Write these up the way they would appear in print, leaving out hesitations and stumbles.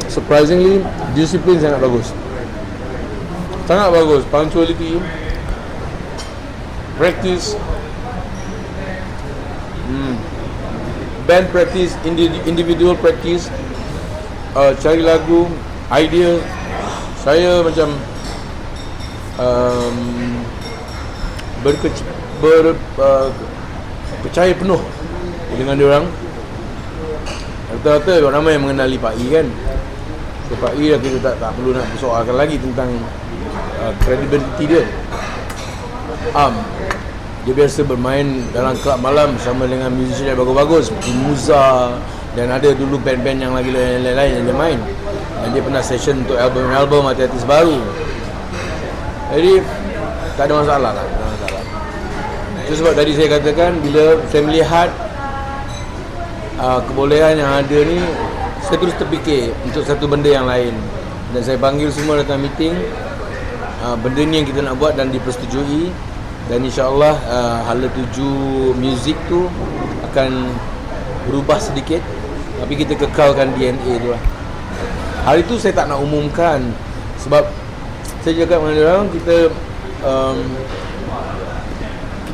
surprisingly disiplin sangat bagus. Sangat bagus. Punctuality, practice, band practice, individual practice, cari lagu, idea. Saya macam percaya penuh dengan diorang. Rata-rata orang ramai yang mengenali Pak I kan. So Pak I dah kita tak perlu nak persoalkan lagi tentang credibility dia. Dia biasa bermain dalam kelab malam bersama dengan musician yang bagus-bagus seperti Muza, dan ada dulu band-band yang lagi lain-lain yang dia main. Dan dia pernah session untuk album artis baru. Jadi tak ada masalah lah. Itu sebab tadi saya katakan, bila saya melihat kebolehan yang ada ni, saya terus terfikir untuk satu benda yang lain. Dan saya panggil semua datang meeting. Benda ni yang kita nak buat dan dipersetujui. Dan insyaAllah hala tuju muzik tu akan berubah sedikit, tapi kita kekalkan DNA tu lah. Hari tu saya tak nak umumkan, sebab saya cakap dengan orang, kita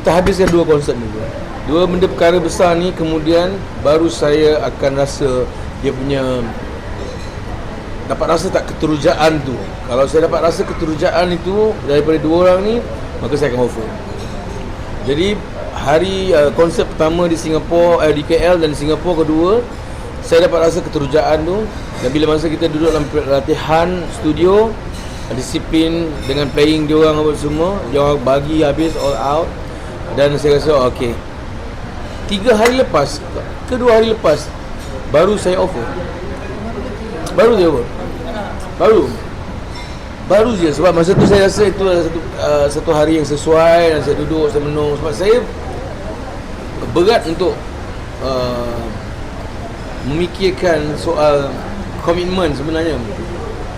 habiskan 2 konsert ni, 2 benda perkara besar ni, kemudian baru saya akan rasa dia punya, dapat rasa tak keterujaan tu. Kalau saya dapat rasa keterujaan itu daripada 2 orang ni, maka saya akan offer. Jadi hari konsert pertama di Singapura, di KL dan di Singapura kedua, saya dapat rasa keterujaan tu. Dan bila masa kita duduk dalam latihan studio, disiplin dengan playing diorang apa semua, diorang bagi habis all out. Dan saya rasa okey. 3 hari lepas ke 2 hari lepas baru saya offer. Baru dia offer. Baru je, sebab masa tu saya rasa itu adalah satu hari yang sesuai, dan saya duduk, saya menung. Sebab saya berat untuk memikirkan soal komitmen sebenarnya.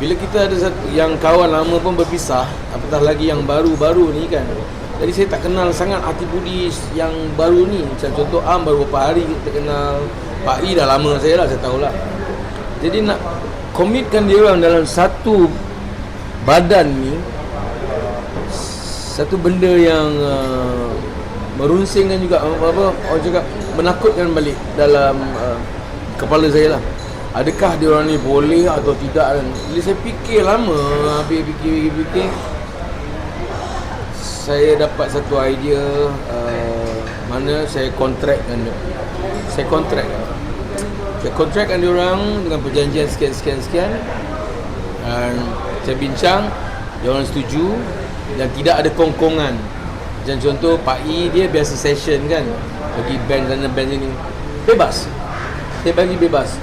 Bila kita ada satu yang kawan lama pun berpisah, apatah lagi yang baru-baru ni kan. Jadi saya tak kenal sangat hati budi yang baru ni. Macam contoh baru beberapa hari kita kenal. Pak I dah lama saya tahulah. Jadi nak komitkan dia orang dalam satu badan ni, satu benda yang merunsingkan juga, orang cakap menakutkan balik dalam kepala saya lah. Adakah dia orang ni boleh atau tidak? Jadi saya fikir lama, habis fikir, saya dapat satu idea, mana saya kontrakkan dia orang dengan perjanjian sekian. Dan saya bincang, dia orang setuju dan tidak ada kongkongan. Macam contoh Pak I, dia biasa session kan, bagi band sana band sini, bebas. Saya bagi bebas,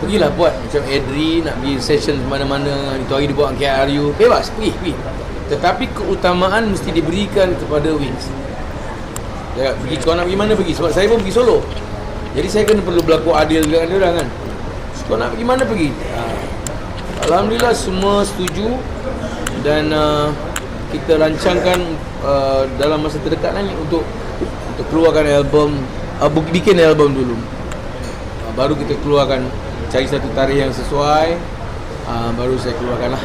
pergilah buat. Macam Adri nak pergi session mana-mana, itu hari dia buat KRU, bebas, pergi. Tetapi keutamaan mesti diberikan kepada Wings. Dia pergi, kau nak pergi mana pergi, sebab saya pun pergi solo. Jadi saya kena perlu berlaku adil dengan dia orang kan. Kau nak pergi mana pergi. Alhamdulillah semua setuju. Dan kita rancangkan dalam masa terdekat ni untuk keluarkan album, bikin album dulu, baru kita keluarkan, cari satu tarikh yang sesuai, baru saya keluarkan lah.